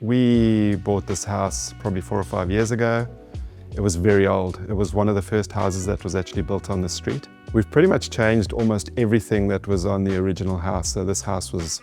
We bought this house probably 4 or 5 years ago. It was very old. It was one of the first houses that was actually built on the street. We've pretty much changed almost everything that was on the original house. So this house was,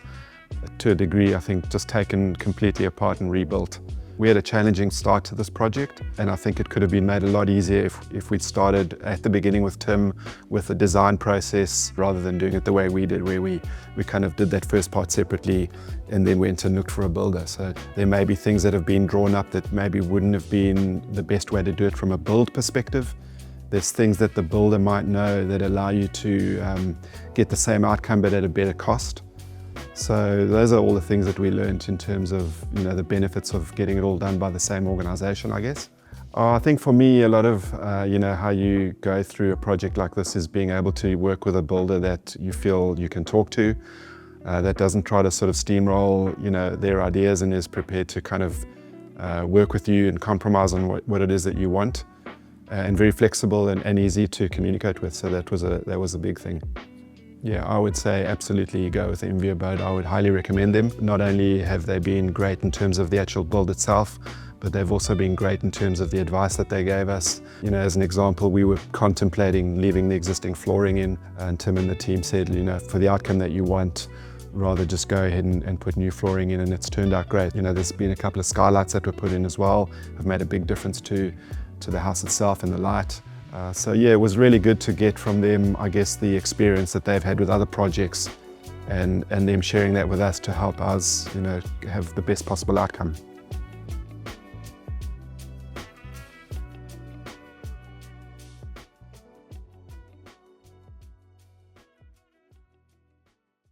to a degree, I think, just taken completely apart and rebuilt. We had a challenging start to this project, and I think it could have been made a lot easier if we'd started at the beginning with Tim with the design process rather than doing it the way we did, where we kind of did that first part separately and then went and looked for a builder. So there may be things that have been drawn up that maybe wouldn't have been the best way to do it from a build perspective. There's things that the builder might know that allow you to get the same outcome but at a better cost. So those are all the things that we learned in terms of the benefits of getting it all done by the same organisation, I guess. I think for me, a lot of how you go through a project like this is being able to work with a builder that you feel you can talk to, that doesn't try to sort of steamroll their ideas and is prepared to kind of work with you and compromise on what it is that you want, and very flexible and easy to communicate with. So that was a big thing. Yeah, I would say absolutely go with Envy Abode. I would highly recommend them. Not only have they been great in terms of the actual build itself, but they've also been great in terms of the advice that they gave us. As an example, we were contemplating leaving the existing flooring in, and Tim and the team said, for the outcome that you want, rather just go ahead and put new flooring in, and it's turned out great. There's been a couple of skylights that were put in as well, have made a big difference to the house itself and the light. So yeah, it was really good to get from them, I guess, the experience that they've had with other projects and them sharing that with us to help us, have the best possible outcome.